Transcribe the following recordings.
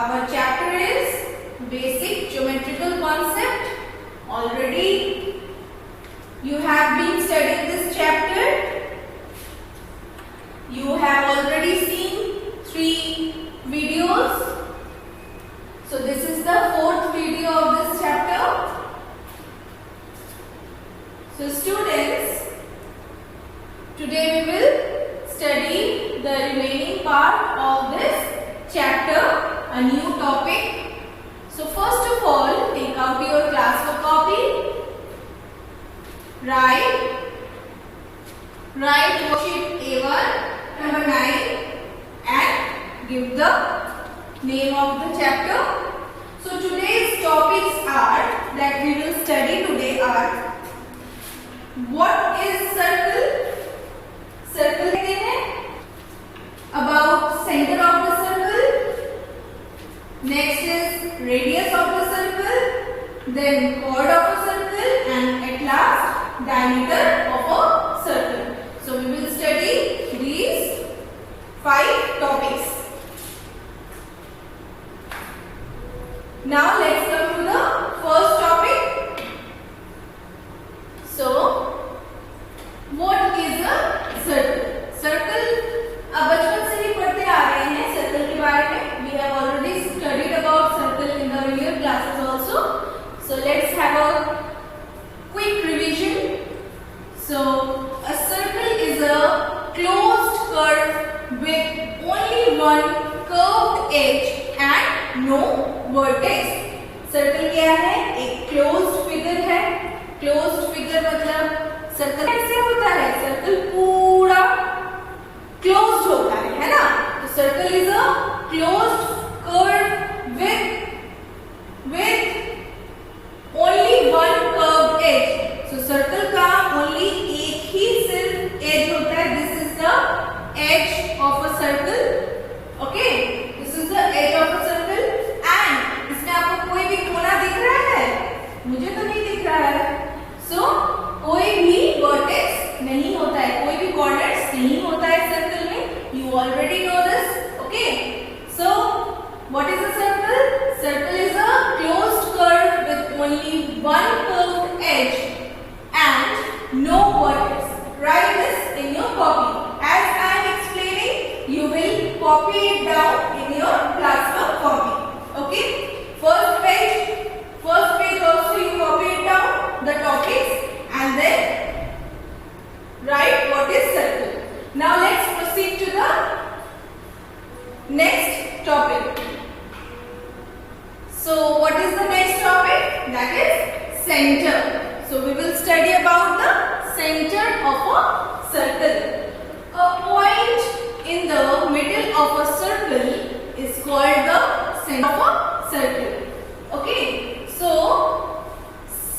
Our chapter is Basic Geometrical Concept. Already you have been studying this chapter. You have already seen 3 videos. So this is the 4th video of this chapter. So students, today we will study the remaining part of this chapter, a new topic. So first of all, take out your classwork copy. Write worksheet A1 number 9 and give the name of the chapter. So today's topics are that we will study today are what is circle? Circle कहते हैं. About center of the circle. Next is radius of the circle. Then chord of a circle and at last diameter of a circle. So we will study these 5 topics. Now let's come to the first topic. So what is a circle? Circle अब बचपन से ही पढ़ते आ रहे हैं circle के बारे में. We have already studied about circle in the earlier classes also. So let's have a quick revision. So a circle is a closed curve with only one curved edge and no vertex. Circle क्या है? एक closed figure है. Closed figure मतलब circle कैसे होता है? Circle पूरा closed होता है ना? तो circle is a closed curve with only one curved edge. So circle का only एक ही सिर्फ एज होता है. This is the edge of a circle. Okay, this is the edge of a circle. And इसमें आपको कोई भी कोना दिख रहा है? मुझे तो नहीं दिख रहा है. So कोई भी वर्टेक्स नहीं होता है, कोई भी कॉर्नर्स नहीं होता है सर्कल में. You already know this. Okay. So what is a circle? Circle is a closed curve with only one curved edge and no vertex. Write this in your copy. As I am explaining, you will copy it down in your classwork copy. Okay. First page also you copy it down, the topics, and then write what is circle. Now let's proceed to the next topic. So what is the next topic? That is center. So we will study about the center of a circle. A point in the middle of a circle is called the center of a circle. Okay. So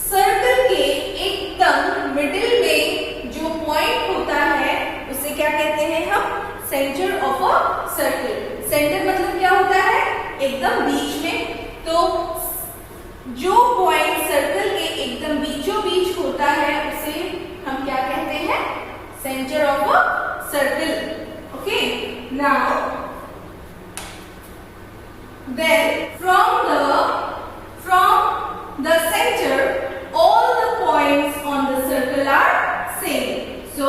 circle के एकदम middle में जो point होता है उसे क्या कहते हैं हम? Centre of a circle. Centre मतलब क्या होता है? एकदम बीच में. तो जो पॉइंट सर्कल के एकदम बीचों बीच होता है उसे हम क्या कहते हैं? Centre of a circle. Okay. Now then from the center all the points on the circle are same. So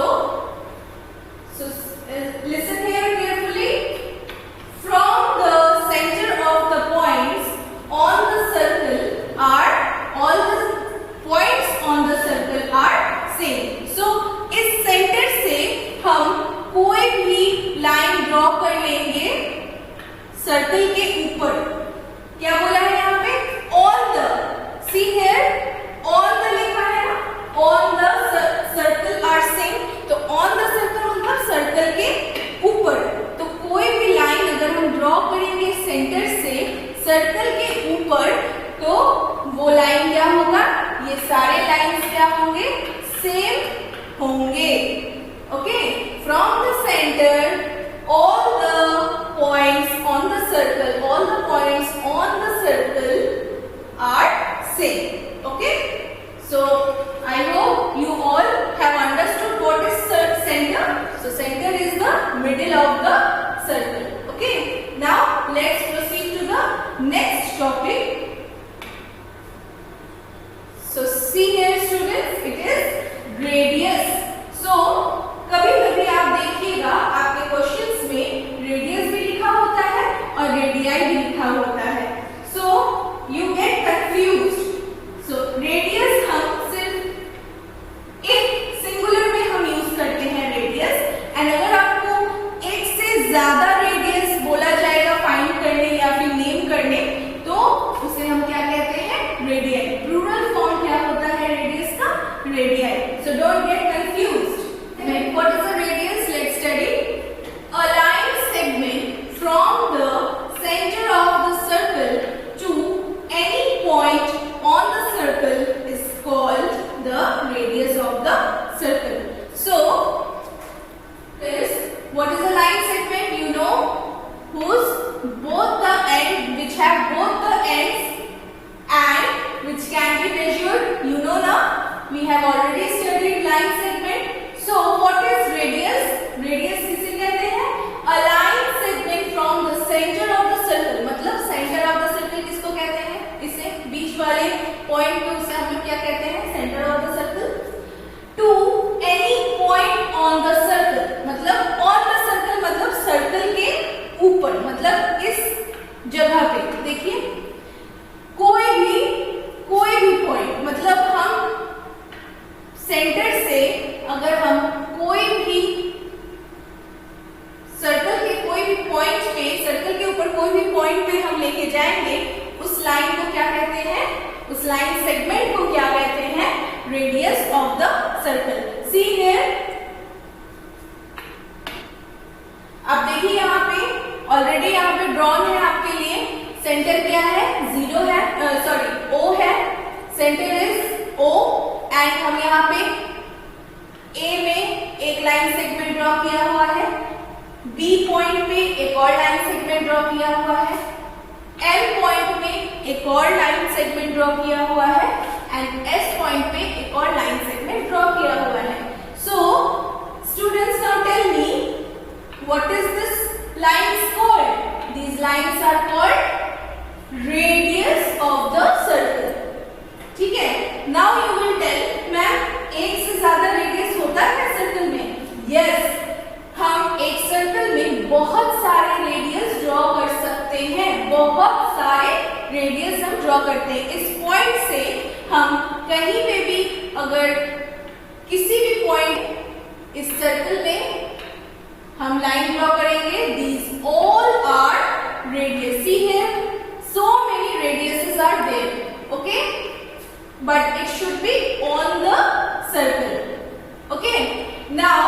listen here carefully. From the center of the points on the circle are all the points on the circle are same. So इस centre से हम कोई भी line draw कर लेंगे circle के ऊपर. क्या बोला है यहाँ पे? On the. See here, on the लिखा है ना? On the circle are same. तो on the circle मतलब सर्कल के ऊपर. तो कोई भी लाइन अगर हम ड्रॉ करेंगे सेंटर से सर्कल के ऊपर तो वो लाइन क्या होगा? ये सारे लाइंस क्या होंगे? सेम होंगे. Okay. From the centre all the points on the circle are same. Okay. So I hope you all have understood what is center. So center is the middle of the circle. Okay. Now let's proceed to the you get confused. So radius हम सिर्फ एक singular में हम use करते हैं radius, and अगर आपको एक से ज्यादा रेडियस बोला जाएगा फाइंड करने या फिर नेम करने, तो उसे हम क्या कहते हैं, रेडियस। प्लूरल फॉर्म क्या होता है रेडियस का, radius. So don't get confused. What is a radius, let's study. A line segment from the center of the circle to any point on the circle is called the radius of the circle. So, what is a line segment? You know, whose both the ends, which have both the ends and which can be measured. You know now, we have already studied line segment. So, what is radius? Radius किसे कहते हैं? A line segment from the center of the circle. मतलब center of the circle किसको कहते हैं? इसे बीच वाले point को उसे हम क्या कहते हैं, center of the circle. To any point on the circle. मतलब on the circle मतलब सर्कल के ऊपर, मतलब इस जगह पे। देखिए, कोई भी पॉइंट, मतलब हम सेंटर से अगर हम कोई भी सर्कल के कोई भी पॉइंट पे, सर्कल के ऊपर कोई भी पॉइंट पे हम लेके जाएंगे, उस लाइन को क्या कहते हैं, उस लाइन सेगमेंट को क्या कहते हैं, radius of the circle. See here, अब देखिए यहाँ पे ऑलरेडी यहाँ पे ड्रॉन है आपके लिए। सेंटर क्या है, 0 है, सॉरी O है, सेंटर इज O, एंड हम यहाँ पे A में एक लाइन सेगमेंट ड्रॉ किया हुआ है, B पॉइंट पे एक और लाइन सेगमेंट ड्रॉ किया हुआ है, L पॉइंट में एक और लाइन सेगमेंट ड्रॉ किया हुआ है, एंड S पॉइंट पे एक और लाइन सेगमेंट ड्रॉ किया हुआ है। So students, now tell me, what is this lines called? These lines are called radius of the circle. ठीक है, now you will tell, ma'am एक से ज्यादा रेडियस होता है सर्कल में? यस, हम एक सर्कल में बहुत सारे रेडियस ड्रॉ कर सकते हैं, बहुत सारे रेडियस हम ड्रॉ करते हैं। इस पॉइंट से हम कहीं पे भी अगर किसी भी पॉइंट इस सर्कल में हम लाइन ड्रॉ करेंगे, these all are radius. See here, so many radiuses are there, okay, but it should be on the circle. Okay, now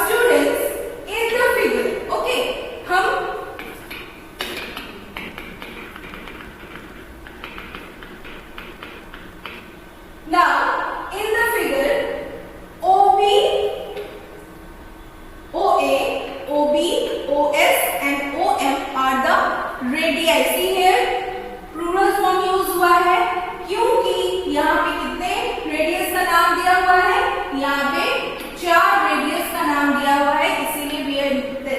students, in the figure, okay, हम now in the figure OB, OA, OB, OS and OM are the radii. See here, plural form use हुआ है क्योंकि यहाँ पे कितने radius का नाम दिया हुआ है, यहाँ पे 4 रेडियस का नाम दिया हुआ है, इसीलिए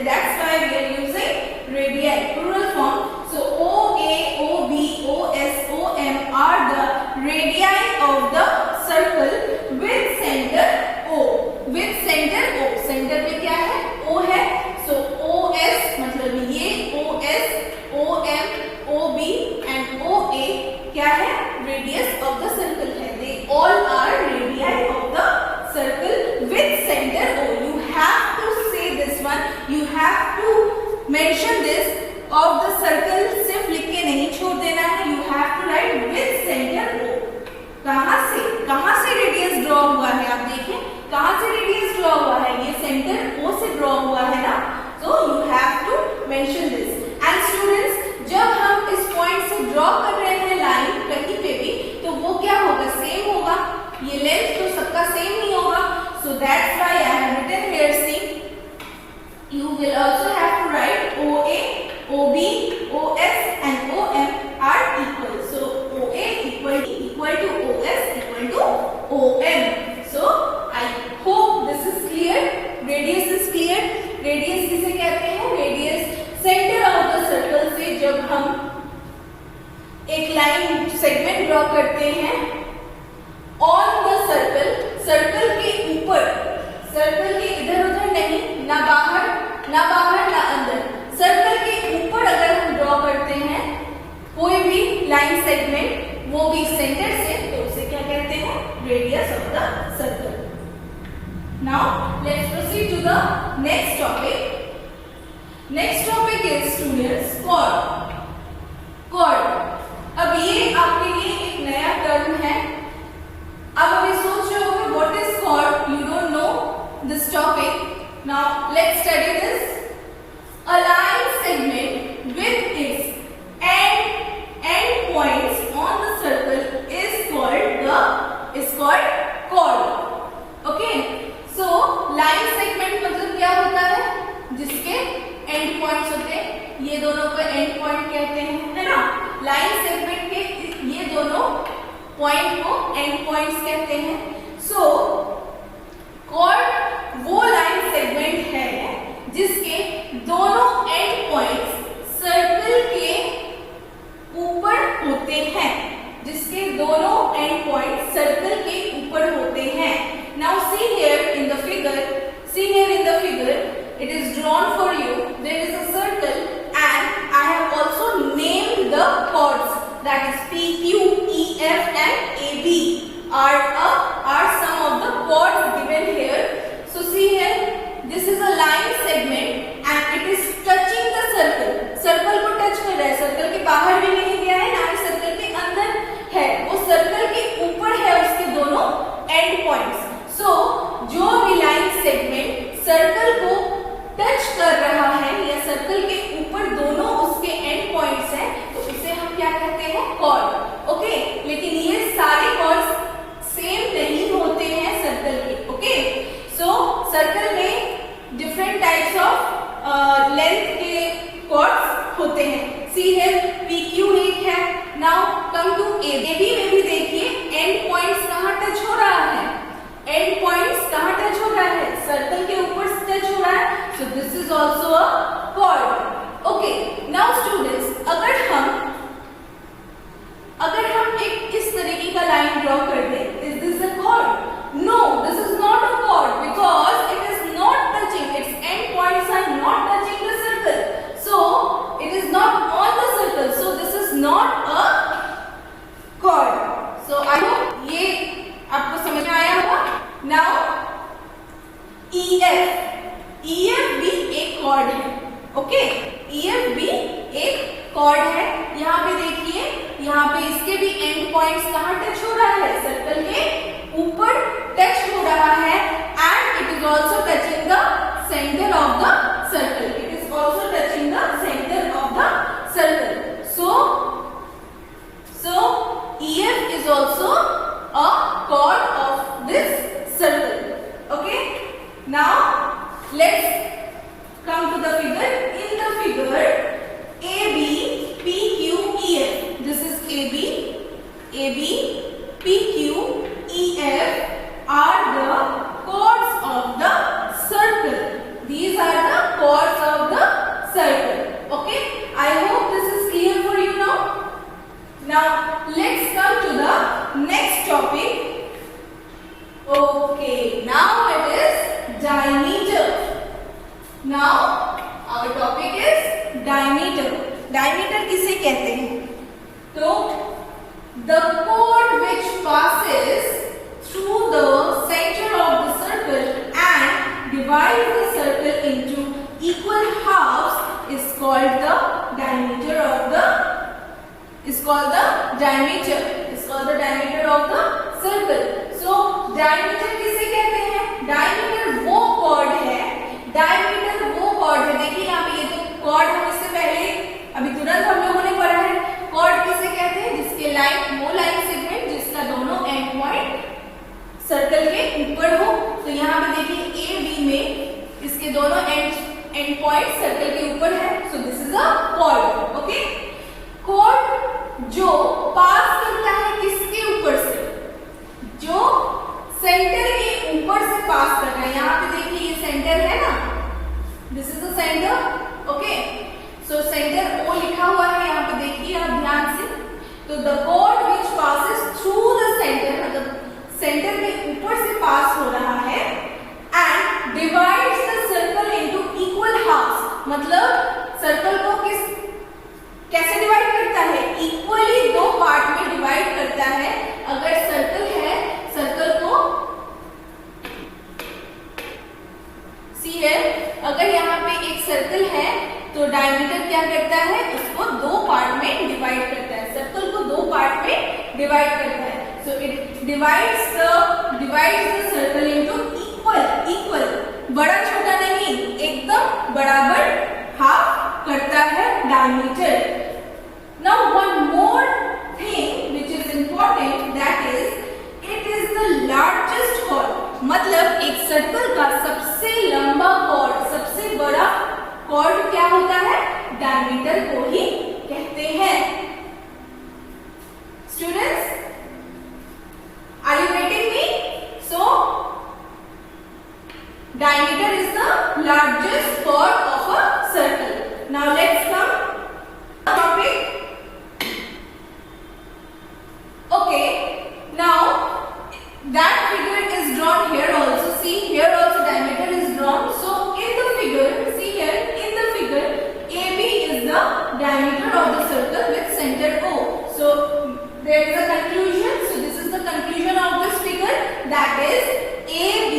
that's why we are using radii, plural form. So OA, OB, OS, OM are the radii of the circle with center O. With center O, center पे क्या है, O है, so OS मतलब ये OS, OM, OB and OA क्या है, radius of the circle है। They all are radii of the circle with center O. You have to say this one, you have to mention this of the circle, सिर्फ लिख के नहीं छोड़ देना है, you have to write with center O. कहाँ से radius draw हुआ है, आप देखिए कहाँ से रेडियस ड्रॉ हुआ है, ये सेंटर O से ड्रॉ हुआ है ना, so you have to mention this. And students, जब हम इस पॉइंट से ड्रॉ कर रहे हैं लाइन कहीं पे भी, तो वो क्या होगा, सेम होगा, ये लेंथ तो सबका सेम ही होगा, so that's why I have written here, see, you will also have to write OA, OB, OS and OM are equal, so OA equal to OS equal to OM. So I hope this is clear. Radius is clear. Radius किसे कहते हैं, radius centre of the circle से जब हम एक line segment draw करते हैं on the circle, circle के ऊपर, सर्कल के इधर उधर नहीं, ना बाहर ना अंदर, सर्कल के ऊपर अगर हम ड्रॉ करते हैं लाइन सेगमेंट वो भी सेंटर से, तो उसे क्या कहते हैं? Radius of the circle. Now let's proceed to the next topic. Next topic is students chord. Chord, अब ये आपके लिए एक नया टर्म है। अब अभी सोच रहे होंगे what is chord, you don't know this topic. Now let's study this. A line segment with its end points on the circle is called chord. Okay, so line segment मतलब क्या होता है? जिसके end points होते हैं, ये दोनों को end point कहते हैं, है ना? line segment के ये दोनों point को end points कहते हैं। So chord वो line segment है जिसके दोनों एंड पॉइंट्स सर्कल के ऊपर होते हैं, जिसके दोनों एंड पॉइंट्स सर्कल के ऊपर होते हैं। Now see here in the figure, it is drawn for you. There is a circle and I have also named the chords, that is P, Q, E, F and A, B are some of the chords given here. So see here, this is a line segment and it is touching the circle. Circle को touch कर रहा है, circle के बाहर भी नहीं गया है, ना ही सर्कल के अंदर है, वो सर्कल के ऊपर है उसके दोनों एंड पॉइंट्स। सो जो भी लाइन सेगमेंट सर्कल को टच कर रहा है या सर्कल के ऊपर दोनों उसके एंड पॉइंट्स हैं, तो इसे हम क्या कहते हैं? कॉर्ड। ओके, लेकिन ये सारे कॉर्ड्स सेम नहीं होते हैं सर्कल के। ओके, सो सर्कल में डिफरेंट टाइप्स ऑफ लेंथ के कॉर्ड्स होते हैं। सी हियर PQ एक है। नाउ कम टू AB में भी देखिए एंड पॉइंट्स कहाँ टच हो रहा है? एंड पॉइंट्स कहाँ टच हो रहा है? सर्कल के ऊपर टच हो रहा है। So this is also a cord. Okay, now students, अगर हम एक इस तरीके का लाइन ड्रॉ कर दें, is this a cord? No, this is not a chord because it is not touching, its end points are not touching the circle. So, it is not on the circle. So, this is not a chord. So, I hope ये आपको समझ में आया होगा। Now, EF भी एक chord है। Okay, EF भी एक chord है। यहाँ पे देखिए, यहाँ पे इसके भी end points कहाँ टच हो रहा है? सर्कल के ऊपर टच हो रहा है and it is also touching the center of the circle. It is also touching the center of the circle. So EF is also a chord of this circle. Okay. Now let's come to the figure. In the figure, AB, PQ, EF. This is AB, PQ, EF are the chords of the circle. These are the chords of the circle. Okay, I hope this is clear for you now. Now let's come to the next topic. Okay, now it is diameter. Now our topic is diameter. Diameter किसे कहते हैं? तो the chord which passes through the center of the circle and divides the circle into equal halves is called the diameter of the diameter of the circle. So diameter किसे कहते हैं? diameter वो chord है, देखिए यहाँ पे ये तो chord हम इससे पहले अभी तुरंत हम लोगों ने पढ़ा है। chord किसे कहते हैं? जिसके लाइन सेगमेंट जिसका दोनों एंड पॉइंट सर्कल के ऊपर हो। तो यहाँ पे देखिए AB में इसके दोनों एंड पॉइंट सर्कल के ऊपर है। So this is a chord। Okay, chord जो पास करता है किसके ऊपर से? जो सेंटर के ऊपर से पास कर रहा है। यहाँ पे देखिए ये सेंटर है ना, this is the centre. Okay, so centre O लिखा हुआ है यहाँ पे, देखिए आप ध्यान से। तो the chord which passes through the center, मतलब सेंटर के ऊपर से पास हो रहा है and divides the circle into equal halves, मतलब सर्कल को कैसे डिवाइड करता है? इक्वली दो डिवाइड करता है. So it divides the circle into equal. बड़ा छोटा नहीं, एकदम बराबर हाफ करता है diameter. Now one more thing which is important, that is it is the largest chord. मतलब एक सर्कल का सबसे लंबा कॉर्ड, सबसे बड़ा कॉर्ड क्या होता है? डायमीटर को ही कहते हैं. Students, are you getting me? So diameter is the largest chord of a circle. Now let's come topic. Okay, now that figure is drawn here also. See, here also diameter is drawn. So in the figure, see here in the figure, AB is the diameter of the circle with center O. So there is a conclusion. So this is the conclusion of this figure, that is AB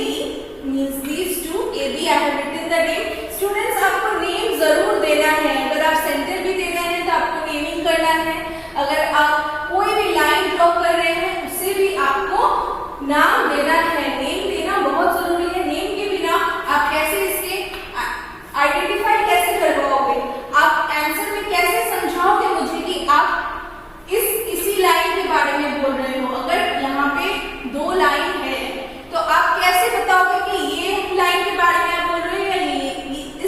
means these two. AB I have written the name. Students, आपको name जरूर देना है. अगर आप centre भी दे रहे हैं तो आपको नेमिंग करना है. अगर आप कोई भी लाइन ड्रॉ कर रहे हैं उससे भी आपको नाम देना है. नेम देना बहुत जरूरी है. नेम के बिना आप कैसे इसके आइडेंटिफाई कैसे कर पाओगे? आप आंसर में कैसे समझाओगे मुझे कि आप इसी लाइन के बारे में बोल रहे हो? अगर यहाँ पे दो लाइन है तो आप कैसे बताओगे कि ये लाइन के बारे में आप बोल रहे हो या ये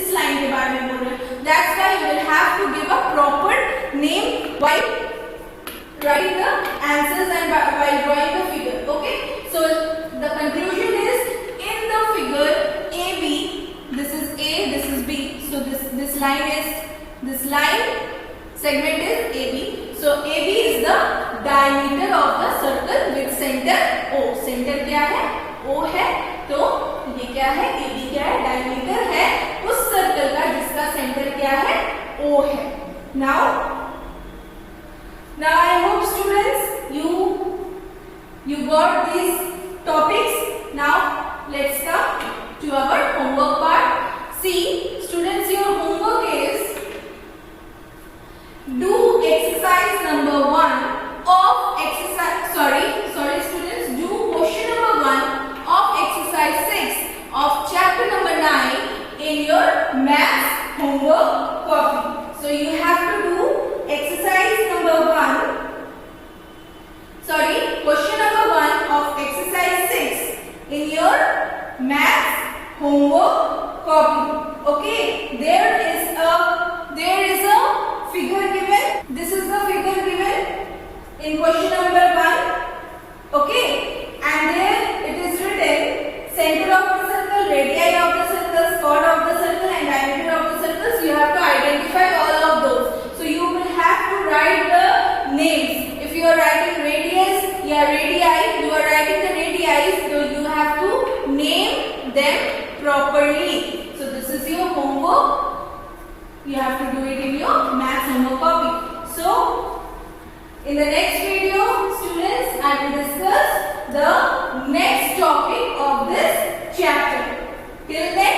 इस लाइन के बारे में बोल रहे हो? That's why you will have to give a proper name while writing the answers and while drawing the figure. Okay, so the conclusion is in the figure AB, this is A, this is B. So this line segment is AB. So AB is the diameter of the circle with center O. Center क्या है? O है. तो ये क्या है? AB क्या है? Diameter है उस सर्कल का जिसका सेंटर क्या है? O है. Now I hope students you got these topics. Now let's come to our homework part. See, students, your homework is do exercise number 1 of students, do question number 1 of exercise 6 of chapter number 9 in your maths homework copy. So you have to do exercise number 1, question number 1 of exercise 6 in your maths homework copy. Okay, there is a figure given. This is the figure given in question number 1. Okay, and there it is written center of the circle, radii of the circle, chord of the circle and diameter of the circle. So you have to identify all of those. So you will have to write the names. If you are writing radius, you are writing the radii, so you have to name them properly. So this is your homework. You have to do it in your maths homework copy. So in the next video, students, I will discuss the next topic of this chapter. Till then,